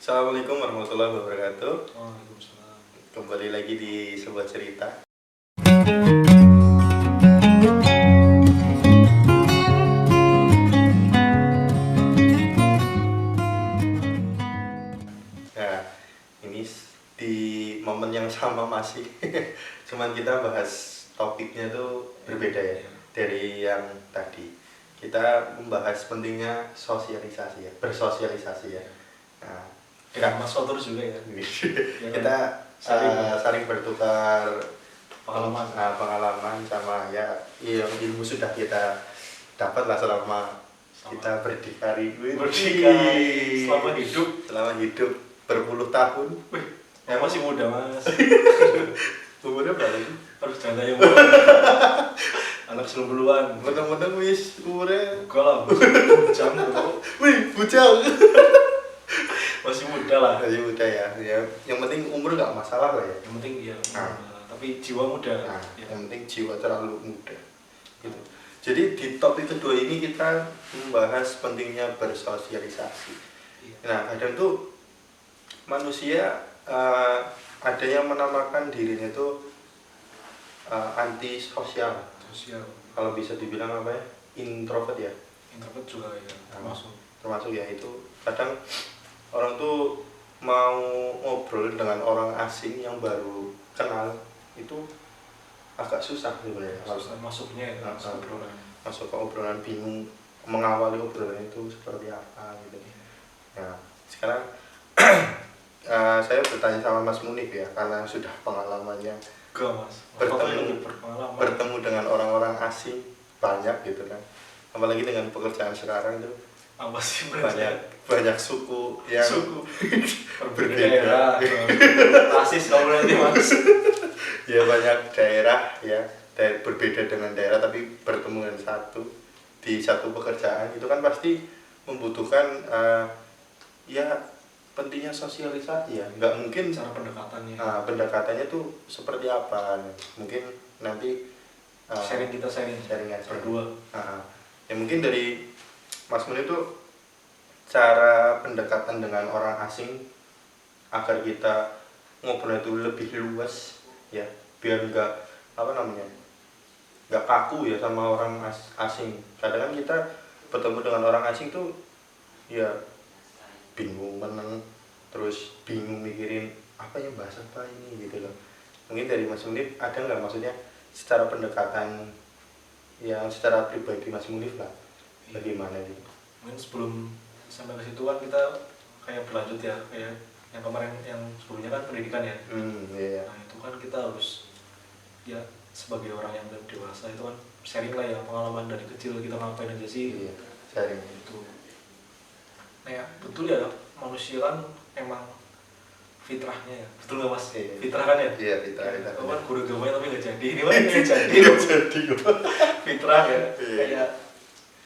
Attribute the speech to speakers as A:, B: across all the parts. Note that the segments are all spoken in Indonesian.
A: Assalamualaikum warahmatullahi wabarakatuh.
B: Waalaikumsalam.
A: Kembali lagi di sebuah cerita. Nah, ini di momen yang sama masih, cuman kita bahas topiknya tuh berbeda ya dari yang tadi. Kita membahas pentingnya sosialisasi ya, bersosialisasi ya. Nah,
B: Dengan Mas Otur juga ya.
A: kita saling bertukar
B: Pengalaman.
A: pengalaman sama ya yang ilmu sudah kita dapat lah selama kita berdikari selama hidup berpuluh tahun.
B: Wih, masih muda Mas.
A: Umurnya berapa sih?
B: Harus jangan yang anak 90-an.
A: Bener-bener wis umurnya
B: Enggak lah, bujang bro.
A: wih bujang.
B: Masih muda lah.
A: Masih muda ya. Yang penting umur nggak masalah lah ya.
B: Yang penting ya, tapi jiwa muda.
A: Nah,
B: Ya.
A: yang penting jiwa terlalu muda gitu. Jadi di topik kedua ini kita membahas pentingnya bersosialisasi.
B: Iya.
A: Nah, kadang tuh manusia ada yang menamakan dirinya itu anti sosial.
B: Sosial.
A: Kalau bisa dibilang apa ya? Introvert ya.
B: Introvert juga ya,
A: Termasuk ya itu kadang orang tuh mau ngobrol dengan orang asing yang baru kenal itu agak susah sebenarnya.
B: Susah masuknya ya, obrolan.
A: Masuk ke obrolan, bingung mengawali obrolan itu seperti apa gitu. Nah, sekarang saya bertanya sama Mas Munif ya, karena sudah pengalamannya
B: Mas.
A: bertemu dengan orang-orang asing banyak gitu kan. Apalagi dengan pekerjaan sekarang itu banyak suku yang berbeda.
B: Rasis kalau nanti Mas.
A: Ya banyak daerah ya berbeda dengan daerah tapi bertemu dengan di satu pekerjaan itu kan pasti membutuhkan ya pentingnya sosialisasi ya. Nggak mungkin
B: cara pendekatannya.
A: Pendekatannya tuh seperti apa? Mungkin nanti
B: sharing
A: aja
B: berdua.
A: Ya mungkin dari Mas Mun itu cara pendekatan dengan orang asing agar kita ngobrol itu lebih luas ya, biar nggak kaku ya sama orang asing. Kadang kan kita bertemu dengan orang asing tuh ya bingung terus bingung mikirin apa yang bahasa apa ini gitu loh. Mungkin dari Mas Munif ada nggak maksudnya secara pendekatan yang secara pribadi Mas Munif lah bagaimana gitu?
B: Mungkin sebelum sampai ke situ kan kita kayak berlanjut ya, kayak yang kemarin yang sebelumnya kan pendidikan ya.
A: Iya.
B: Nah itu kan kita harus ya sebagai orang yang dewasa itu kan sharing lah ya pengalaman dari kecil kita ngapain aja sih.
A: Iya, sharing
B: itu. Nah ya, betul ya manusia kan emang fitrahnya ya, betul nggak Mas?
A: Iya.
B: Fitrah kan ya?
A: Iya, fitrah.
B: Itu kan guru agamanya tapi nggak jadi, ini kan nggak jadi. Fitrah ya, kayak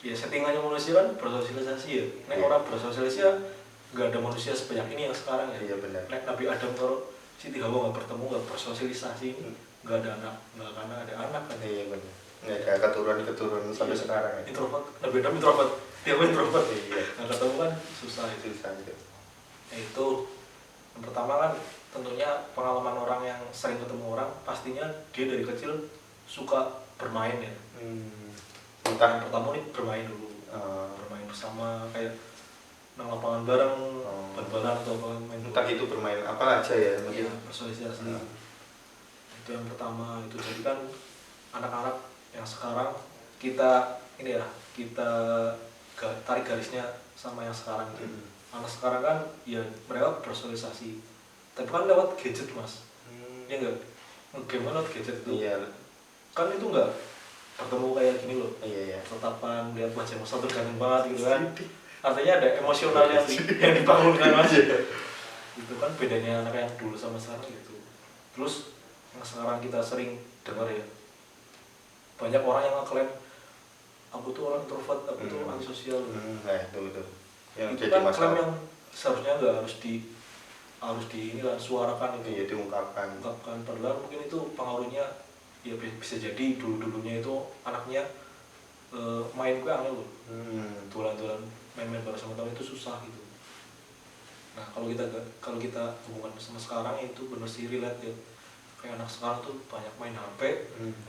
B: ya settingannya manusia kan bersosialisasi ya. Nek orang bersosialisasi ya nggak ada manusia sebanyak ini yang sekarang ya.
A: Iya benar.
B: Nek Nabi Adam kalau Siti Hawa nggak bertemu, nggak bersosialisasi, nggak ada anak, nggak karena ada anak kan.
A: Iya benar. Nggak ada keturunan sampai sekarang ya.
B: Introvert, Nabi Adam introvert, dia introvert.
A: Iya.
B: Nggak ketemu kan susah itu. Nah, itu yang pertama kan tentunya pengalaman orang yang sering ketemu orang pastinya dia dari kecil suka bermain ya. Entah yang pertama nih bermain dulu, bermain bersama kayak nang lapangan bareng, bal-balan atau main.
A: Entah itu bermain apa aja ya.
B: Iya, bersosialisasi. Itu yang pertama. Itu jadi kan anak-anak yang sekarang kita ini ya, kita tarik garisnya sama yang sekarang itu. Anak sekarang kan ya mereka bersosialisasi tapi kan lewat gadget Mas. Ya enggak? Gimana lewat gadget itu?
A: Iya.
B: Kan itu enggak bertemu kayak gini loh.
A: Iya.
B: Tatapan, lihat wajah Mas Satu ganteng banget gitu kan. Artinya ada emosional yang dibangunkan Mas. Itu kan bedanya anak yang dulu sama sekarang gitu. Terus yang sekarang kita sering dengar ya, banyak orang yang ngeklaim aku tuh orang introvert, aku tuh antisosial.
A: Nah itu yang
B: itu
A: jadi
B: kan
A: masalah.
B: klaim yang seharusnya nggak harus di inilah suarakan itu.
A: Iya, diungkapkan.
B: Padahal mungkin itu pengaruhnya ya bisa jadi dulunya itu anaknya main gue angel loh. Tulan main bareng sama teman itu susah gitu. Nah kalau kita hubungan sama sekarang itu bener sih relate ya. Kayak anak sekarang tuh banyak main HP,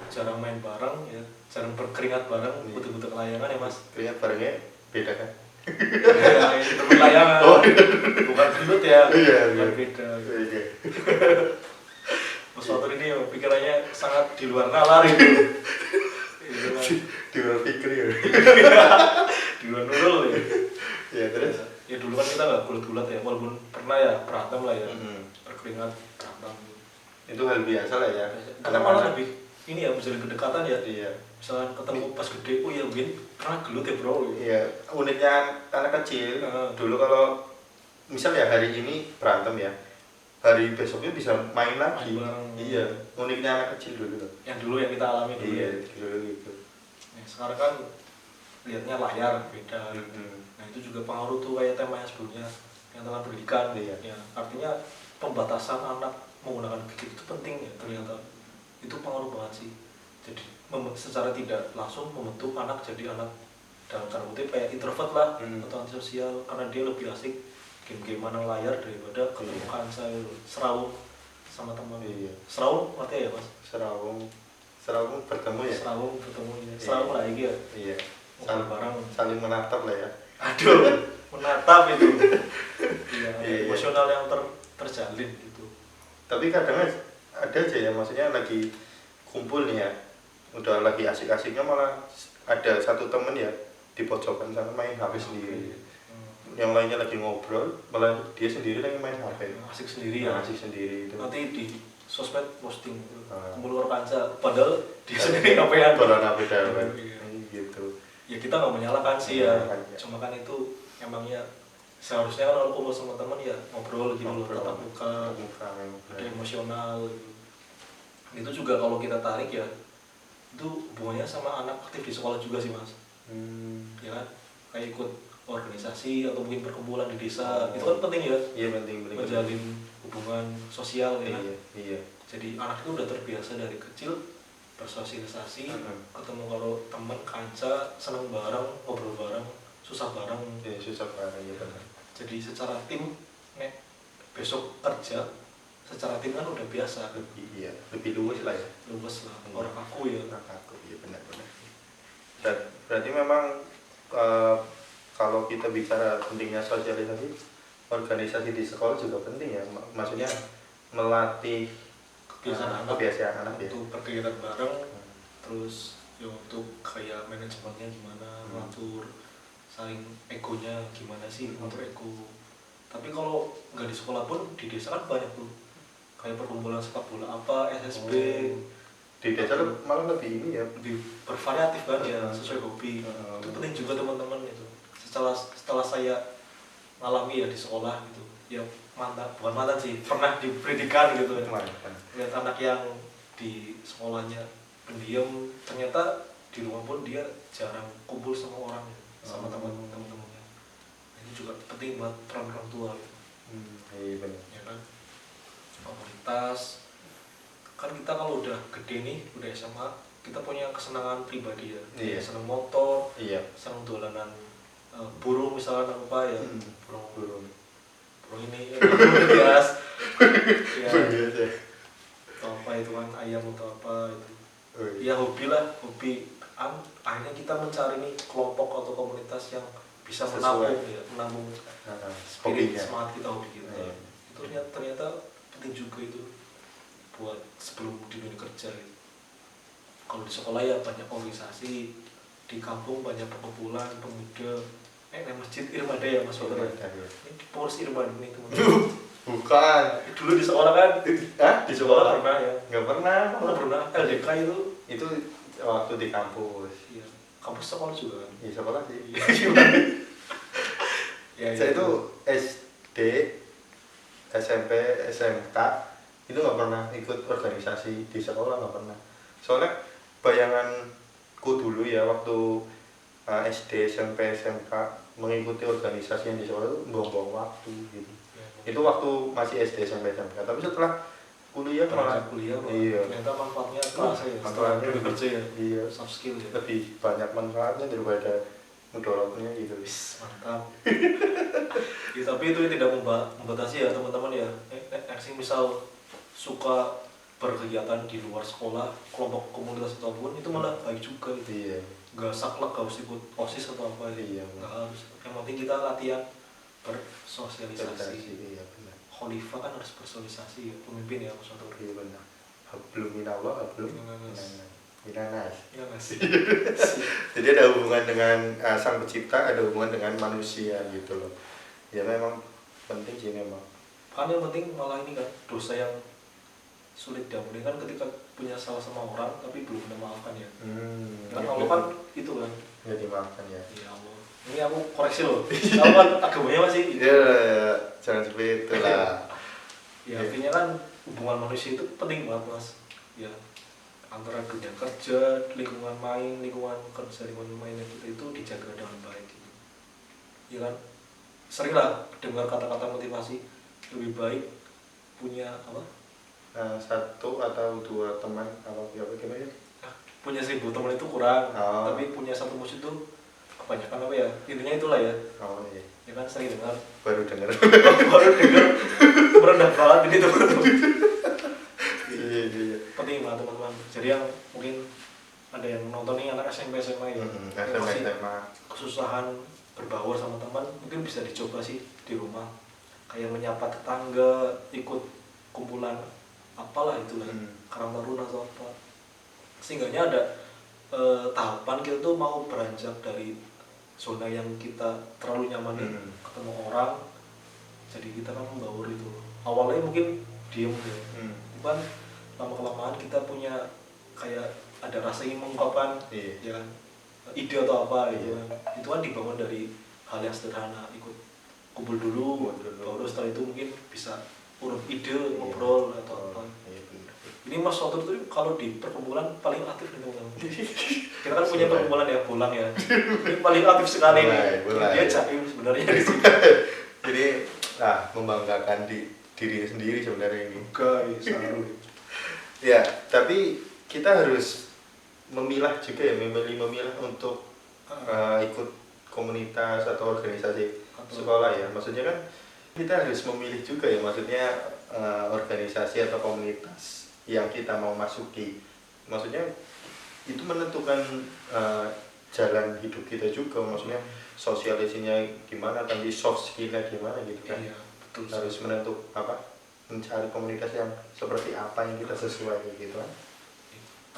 B: jarang main bareng ya, jarang berkeringat bareng, butuh-butuh layangan ya mas.
A: Keringat barengnya beda kan?
B: Ya itu layangan, bukan gendut ya,
A: Iya,
B: bukan
A: iya.
B: beda.
A: Iya.
B: Mas Fatur ini ya, pikirannya sangat di luar nalar itu. Itu kan.
A: Di luar pikir ya.
B: Di luar nurul ya.
A: Ya terus.
B: Ya dulu kan kita nggak gulat-gulat ya, walaupun pernah ya berantem lah ya, berkeringat berantem.
A: Itu hal biasa lah ya.
B: Karena malah lebih ini ya menjalin kedekatan ya.
A: Iya.
B: Misalkan ketemu pas gede, oh ya Win pernah gelut ya bro.
A: Iya, uniknya anak kecil. Dulu kalau misal ya hari ini berantem ya, hari besoknya bisa main lagi. Iya, uniknya anak kecil dulu loh.
B: Yang dulu yang kita alami dulu.
A: Iya,
B: Ya.
A: dulu gitu.
B: Nah, sekarang kan lihatnya layar beda. Nah itu juga pengaruh tuh kayak tema yang sebelumnya yang tentang pendidikan.
A: Iya.
B: Ya, artinya pembatasan anak menggunakan gadget itu penting ya ternyata. Itu pengaruh banget sih. Jadi secara tidak langsung membentuk anak jadi anak dalam tanda kutip kayak introvert lah atau antisosial karena dia lebih asik game-game layar daripada ketemu kansa serawung sama teman.
A: Iya.
B: Serawung artinya ya mas?
A: Serawung bertemu ya.
B: Serawung bertemu ya. Serawung lah ya.
A: Iya.
B: Saling
A: menatap lah ya.
B: Aduh, menatap itu. Iya,
A: Iya.
B: emosional yang terjalin gitu.
A: Tapi kadang ada aja ya, maksudnya lagi kumpul nih ya, udah lagi asik-asiknya malah ada satu temen ya di pojokan sana main HP sendiri. Yang lainnya lagi ngobrol, malah dia sendiri lagi main HP.
B: Asik sendiri ya.
A: Asik sendiri itu.
B: Nanti di sosmed posting kumpul luar kanca, padahal dia sendiri HP-an.
A: Padahal HP-an.
B: Iya.
A: Gitu.
B: Ya kita nggak menyalahkan sih ya.
A: Iya.
B: Cuma kan itu emangnya seharusnya kan kalau kumpul sama teman ya ngobrol gitu loh, tatap muka, ada emosional gitu. Itu juga kalau kita tarik ya itu hubungannya sama anak aktif di sekolah juga sih mas. Ya kan kayak ikut organisasi atau mungkin perkumpulan di desa itu kan penting ya.
A: Iya penting.
B: Menjalin hubungan sosial ya.
A: Iya.
B: Jadi anak itu udah terbiasa dari kecil bersosialisasi, ketemu kalau teman kanca, seneng bareng, ngobrol bareng, susah bareng.
A: Iya susah bareng ya benar.
B: Jadi secara tim nek besok kerja secara tim kan udah biasa,
A: lebih luas lah ya.
B: luwes lah, orang aku ya.
A: Aku iya benar. Dan berarti memang kalau kita bicara pentingnya sosialisasi, organisasi di sekolah juga penting ya. Maksudnya melatih kebiasaan anak ya.
B: Untuk berkegiatan bareng, terus ya untuk kayak manajemennya gimana, ngatur saling egonya gimana sih, ngatur ego. Tapi kalau nggak di sekolah pun di desa kan banyak tuh kayak perkumpulan sepak bola apa, SSB.
A: Di desa malah lebih ini ya,
B: lebih bervariatif kan ya, sesuai hobi. Itu penting juga teman-teman itu. Setelah saya ngalami ya di sekolah gitu, ya bukan mantan sih, pernah di pendidikan gitu ya. Lihat anak yang di sekolahnya pendiam, ternyata di rumah pun dia jarang kumpul sama orang, sama teman-temannya. Ini juga penting buat peran orang tua gitu.
A: Iya benar.
B: Ya kan, komunitas kan kita kalau udah gede nih, udah SMA, kita punya kesenangan pribadi ya.
A: Iya.
B: Seneng motor,
A: Iya.
B: seneng dolanan burung misalnya apa ya, burung ini burung bias ya, atau apa itu kan ayam atau apa itu ya, hobi lah, hobi. Akhirnya kita mencari nih kelompok atau komunitas yang bisa menampung spirit semangat kita, hobi kita. Itu ternyata penting juga itu buat sebelum di dunia kerja gitu. Kalau di sekolah ya banyak organisasi, di kampung banyak perkumpulan pemuda. Masjid Irmada ya mas Fatur. Ini pengurus Irmada nih teman-teman.
A: Bukan.
B: Dulu di sekolah kan?
A: Di sekolah
B: pernah ya?
A: Nggak pernah.
B: Pernah. LDK
A: itu waktu di kampus.
B: Iya. Kampus sekolah juga kan?
A: Iya sekolah sih.
B: Ya,
A: saya itu SD, SMP, SMK itu nggak pernah ikut organisasi di sekolah, nggak pernah. Soalnya bayanganku dulu ya waktu SD, SMP, SMK mengikuti organisasi yang di sekolah itu buang-buang waktu gitu. Itu waktu masih SD, SMP, SMK. Tapi setelah kuliah malah
B: iya. Ternyata manfaatnya kerasa ya. Setelah kerja ya.
A: Iya.
B: Soft skill ya.
A: Lebih banyak manfaatnya daripada mudorotnya gitu.
B: Mantap. Ya, tapi itu tidak membatasi ya teman-teman ya. Yang misal suka berkegiatan di luar sekolah, kelompok komunitas ataupun itu malah baik juga itu.
A: Iya.
B: Gak saklek, gak harus ikut OSIS atau apa ya.
A: Iya.
B: Gak harus. Yang penting kita latihan bersosialisasi.
A: Iya benar.
B: Khalifah kan harus bersosialisasi ya, pemimpin ya maksudnya.
A: Iya benar. Hablum minallah, hablum minanas. Jadi ada hubungan dengan sang pencipta, ada hubungan dengan manusia gitu loh. Ya memang penting sih memang.
B: Kan yang penting malah ini kan dosa yang sulit diampuni kan ketika punya salah sama orang tapi belum memaafkan ya. Kan
A: Ya,
B: Allah kan itu kan.
A: Ya dimaafkan ya.
B: Ya Allah. Ini aku koreksi loh. Aku kan agamanya masih.
A: Ya, jangan seperti itu lah.
B: Ya artinya kan hubungan manusia itu penting banget mas. Ya antara dunia kerja, lingkungan main, lingkungan kerja, lingkungan main kita itu dijaga dengan baik. Gitu. Ya kan. Sering lah dengar kata-kata motivasi lebih baik punya apa?
A: Satu atau dua teman apa gimana ya?
B: Punya 1000 teman itu kurang,
A: Oh.
B: tapi punya satu musuh itu kebanyakan apa ya? Intinya itulah ya.
A: Oh iya.
B: Ya kan sering dengar.
A: Baru dengar.
B: Baru dengar merendah banget ini teman-teman.
A: Iya.
B: Penting banget teman-teman. Jadi yang mungkin ada yang nonton nih anak SMP SMA ya, yang masih
A: SMA.
B: kesusahan berbaur sama teman, mungkin bisa dicoba sih di rumah. Kayak menyapa tetangga, ikut kumpulan apalah itulah, karang taruna atau apa. Sehingga ada tahapan kita tuh mau beranjak dari zona yang kita terlalu nyaman ketemu orang, jadi kita kan membaur itu. Awalnya mungkin diem ya, cuman lama-kelamaan kita punya kayak ada rasa ingin mengungkapkan, ya kan, ide atau apa gitu kan. Itu kan dibangun dari hal yang sederhana, ikut kumpul dulu, baru setelah itu mungkin bisa urut ide, ngobrol atau apa. Ini Mas Sotur tuh kalau di perkumpulan paling aktif nih teman-teman. Kita kan punya perkumpulan ya, Bolang ya. Ini paling aktif sekali nih. Dia jaim sebenarnya di sini.
A: Jadi membanggakan diri sendiri sebenarnya ini.
B: Guys, saru.
A: Ya, tapi kita harus memilah juga ya, memilah untuk ikut komunitas atau organisasi sekolah ya. Maksudnya kan kita harus memilih juga ya, maksudnya organisasi atau komunitas yang kita mau masuki. Maksudnya itu menentukan jalan hidup kita juga, maksudnya sosialisasinya gimana, nanti soft skillnya gimana gitu kan.
B: Iya, betul.
A: Harus mencari komunitas yang seperti apa yang kita sesuai gitu kan.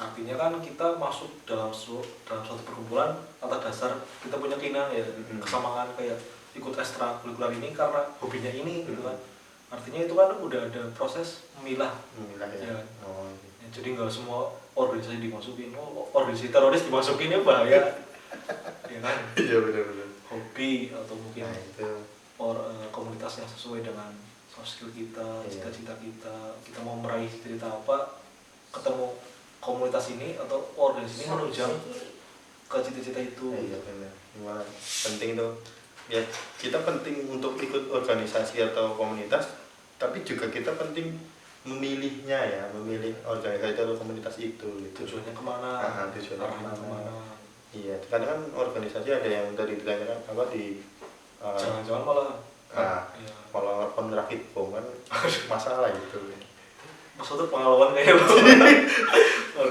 B: Artinya kan kita masuk dalam suatu perkumpulan atas dasar kita punya keinginan ya, kesamaan kayak ikut ekstrakurikuler ini karena hobinya ini gitu kan. Artinya itu kan udah ada proses memilah ya. Ya, jadi nggak semua organisasi dimasukin, organisasi teroris dimasukin ya bahaya. Ya kan?
A: Iya benar-benar.
B: Hobi atau mungkin
A: itu
B: komunitas yang sesuai dengan soft skill kita, cita-cita kita mau meraih cita-cita apa, ketemu komunitas ini atau organisasi ini menunjang ke cita-cita itu.
A: Iya benar. Gimana? Penting tuh. Ya, kita penting untuk ikut organisasi atau komunitas, tapi juga kita penting memilihnya ya, memilih organisasi atau komunitas itu gitu.
B: Tujuannya kemana?
A: Tujuannya kemana? Iya, kadang kan organisasi ada yang tadi ditanyakan apa di
B: jangan-jangan malah
A: malah penerakit bom kan masalah itu.
B: Maksudnya pengalaman kayak lo.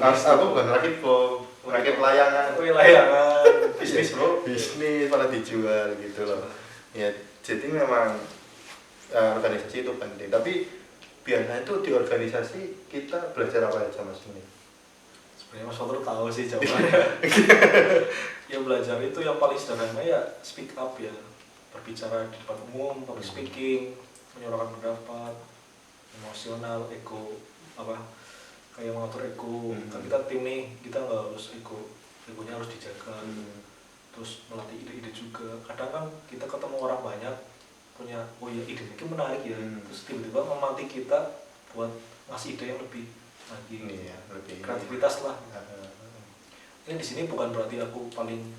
A: Aku bukan rakit bom, rakit layangan.
B: Layangan, bisnis bro.
A: Bisnis malah dijual gitu loh. Ya, jadi memang organisasi itu penting. Tapi biasanya itu di organisasi kita belajar apa aja mas ini?
B: Sebenarnya Mas Fatur tahu sih jawabannya. Ya belajar itu yang paling sederhana ya speak up ya, berbicara di depan umum, public speaking, menyuarakan pendapat, emosional, ego apa kayak mengatur ego. Kan kita tim nih, kita nggak harus egonya harus dijaga. Terus melatih ide-ide juga. Kadang kan kita ketemu orang banyak punya ide itu menarik ya, terus tiba-tiba memantik kita buat ngasih ide yang lebih lagi, lebih kreativitas lah. Ini di sini bukan berarti aku paling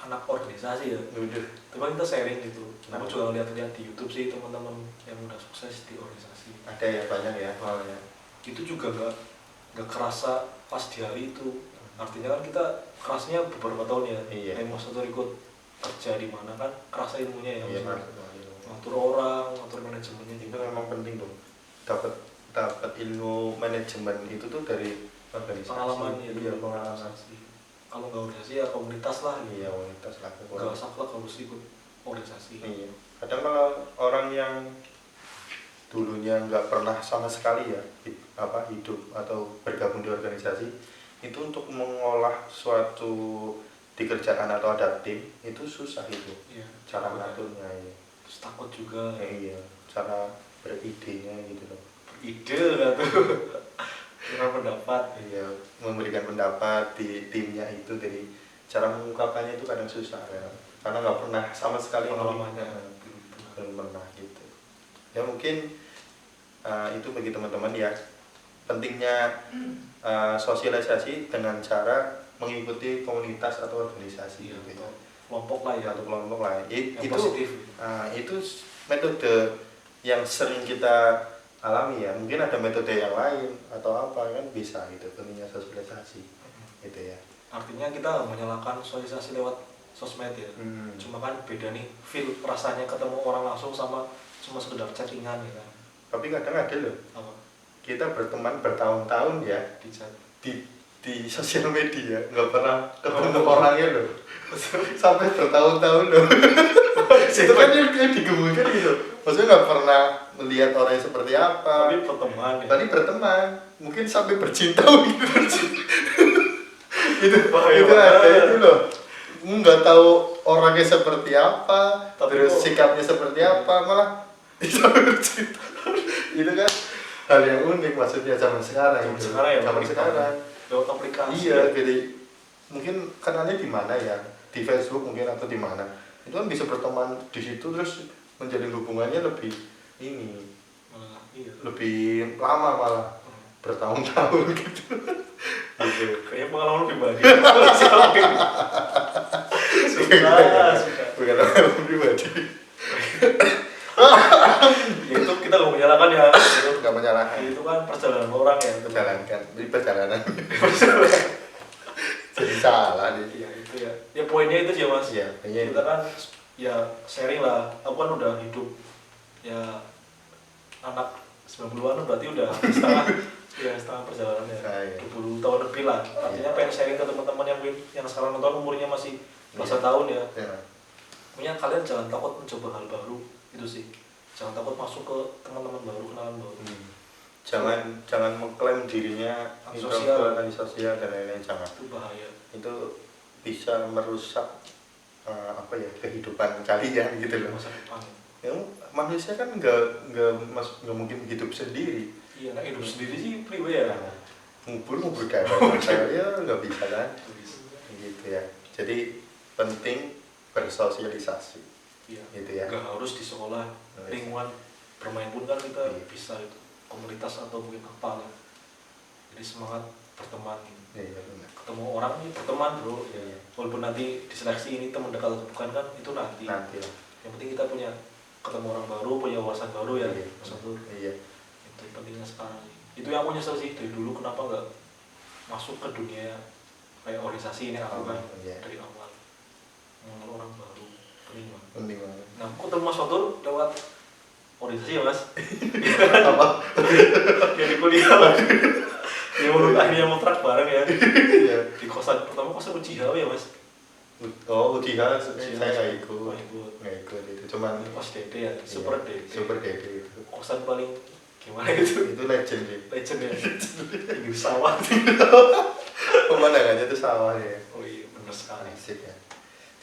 B: anak organisasi ya, tapi kita sharing gitu. Aku juga lihat-lihat di YouTube sih teman-teman yang udah sukses di organisasi.
A: Ada ya, banyak ya soalnya.
B: Itu juga nggak kerasa pas di hari itu. Artinya kan kita kerasnya beberapa tahun ya. Kayak Mas Fatur ikut kerja di mana kan kerasa ilmunya ya,
A: Iya,
B: maksudnya ngatur orang, ngatur manajemennya
A: itu
B: juga.
A: memang penting tuh, dapat dapat ilmu manajemen itu tuh dari organisasi.
B: Pengalaman ya,
A: Iya, pengalaman.
B: organisasi. Kalau nggak organisasi ya komunitas lah.
A: Iya, komunitas lah.
B: Nggak saklek harus ikut organisasi.
A: Iya. Kadang kalau orang yang dulunya nggak pernah sama sekali ya hidup atau bergabung di organisasi, itu untuk mengolah suatu dikerjakan atau ada tim itu susah itu.
B: Iya.
A: Cara ngaturnya ya.
B: Terus takut juga.
A: Iya, cara beridenya gitu loh.
B: Ide nggak tuh? Dengan pendapat.
A: Iya, memberikan pendapat di timnya itu, dari cara mengungkapkannya itu kadang susah ya. Karena nggak pernah sama sekali
B: Pengalamannya
A: belum pernah gitu. Ya mungkin itu bagi teman-teman ya, pentingnya sosialisasi dengan cara mengikuti komunitas atau organisasi
B: Iya,
A: gitu.
B: kelompok lah ya.
A: Atau kelompok lah.
B: Yang
A: Itu
B: positif.
A: itu metode yang sering kita alami ya. Mungkin ada metode yang lain atau apa kan bisa gitu, pentingnya sosialisasi gitu ya.
B: Artinya kita menyalakan sosialisasi lewat sosmed ya. Cuma kan beda nih feel rasanya ketemu orang langsung sama cuma sekedar chattingan ya kan.
A: Tapi kadang ada loh,
B: Apa?
A: kita berteman bertahun-tahun ya
B: Di chat.
A: di sosial media, nggak pernah ketemu orangnya loh. Sampai bertahun-tahun loh. Itu kan yang digemukkan gitu. Maksudnya nggak pernah melihat orangnya seperti apa.
B: Tapi berteman ya.
A: Tadi berteman, mungkin sampai bercinta gitu. itu
B: Bahaya
A: itu ada
B: banget.
A: itu loh. Nggak tahu orangnya seperti apa,
B: Tapi
A: terus
B: kok-
A: sikapnya seperti apa, malah sampai bercinta. Itu kan hal yang unik maksudnya zaman sekarang.
B: Zaman
A: gitu.
B: sekarang ya,
A: Zaman
B: unik
A: sekarang.
B: lewat aplikasi.
A: Iya, jadi mungkin kenalnya di mana ya, di Facebook mungkin atau di mana. Itu kan bisa berteman di situ terus menjalin hubungannya lebih ini,
B: Malah, iya.
A: lebih lama malah bertahun-tahun gitu. Gitu.
B: Kayaknya pengalaman pribadi. Suka.
A: Bukan pengalaman pribadi.
B: Ya, itu kita nggak menyalahkan ya. Itu,
A: Nggak menyalahkan.
B: itu kan perjalanan orang ya.
A: Menjalankan, ini perjalanan. Jadi salah nih.
B: Iya itu ya. Ya poinnya itu sih ya mas.
A: Iya, kayaknya
B: Kita kan ya sharing lah. Aku kan udah hidup ya anak 90-an berarti udah setengah ya setengah perjalanan ya.
A: Nah, iya.
B: 20 tahun lebih lah. Artinya pengen sharing ke teman-teman yang mungkin yang sekarang nonton umurnya masih belasan tahun ya.
A: Ya.
B: Pokoknya kalian jangan takut mencoba hal baru itu sih. Jangan takut masuk ke teman-teman baru, kenalan baru.
A: Jangan mengklaim dirinya
B: Sosial.
A: sosial dan lain-lain, jangan.
B: Itu bahaya.
A: Itu bisa merusak kehidupan kalian gitu loh.
B: Masa depan.
A: Ya, manusia kan nggak mungkin hidup sendiri.
B: Iya, nah hidup sendiri sih pribadi ya.
A: Ngubur kayak saya nggak bisa kan, gitu ya. Jadi penting bersosialisasi,
B: Iya.
A: gitu ya.
B: Gak harus di sekolah, lingkungan bermain pun kan kita bisa itu komunitas atau mungkin apa lah. Jadi semangat berteman.
A: Iya benar.
B: Ketemu orang nih berteman bro.
A: Iya.
B: Walaupun nanti diseleksi ini teman dekat atau bukan kan itu nanti.
A: Nanti lah.
B: Yang penting kita punya ketemu orang baru, punya wawasan baru ya.
A: Iya.
B: Satu.
A: Iya.
B: Itu pentingnya sekarang. Itu yang aku nyesel sih dari dulu kenapa nggak masuk ke dunia kayak organisasi ini aku kan
A: Iya.
B: dari awal mengenal orang baru penting banget.
A: Penting banget.
B: Nah aku ketemu Mas Fatur lewat organisasi ya mas.
A: Apa?
B: Ya di kuliah. Ya menurut akhirnya mau track bareng ya.
A: Iya.
B: Di kosan pertama kosan Uchiha ya mas.
A: Oh, Uchiha saya
B: Uchiha.
A: nggak ikut.
B: Oh, ikut.
A: Nggak ikut itu, cuman
B: Pas Dede ya, super Dede.
A: Super Dede itu.
B: Kosan paling gimana gitu.
A: Itu legend sih.
B: Legend ya. Di sawah.
A: Pemandangannya itu sawah ya.
B: Oh iya benar sekali.
A: Asik ya.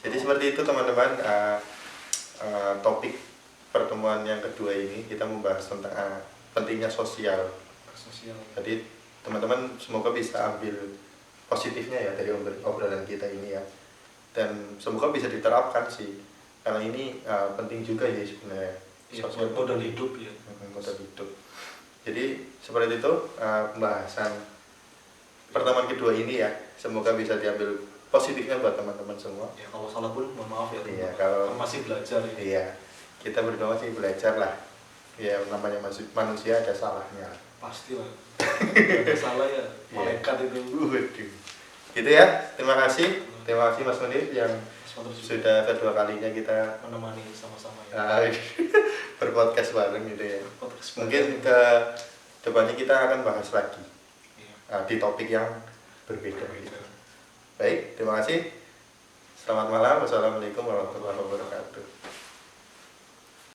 A: Jadi seperti itu teman-teman, topik pertemuan yang kedua ini kita membahas tentang pentingnya sosial.
B: Sosial.
A: Jadi teman-teman semoga bisa ambil positifnya ya dari obrolan kita ini ya, dan semoga bisa diterapkan sih, karena ini penting juga ya sebenarnya.
B: Ya, modal hidup ya.
A: Modal hidup. Jadi seperti itu pembahasan pertemuan kedua ini ya, semoga bisa diambil positifnya buat teman-teman semua.
B: Ya kalau salah pun mohon maaf ya.
A: Iya,
B: teman-teman.
A: kalau-
B: Kan masih belajar ya.
A: Iya, kita berdua masih belajar lah. Ya namanya manusia ada salahnya.
B: Pasti lah. Ada salah ya. Malaikat itu.
A: Waduh. Gitu ya. Terima kasih Mas Munir yang Sudah kedua kalinya kita
B: menemani sama-sama ya.
A: berpodcast bareng gitu ya.
B: Podcast
A: Mungkin ke depannya kita akan bahas lagi
B: iya.
A: di topik yang berbeda. Gitu. Baik, terima kasih. Selamat malam. Wassalamualaikum warahmatullahi wabarakatuh.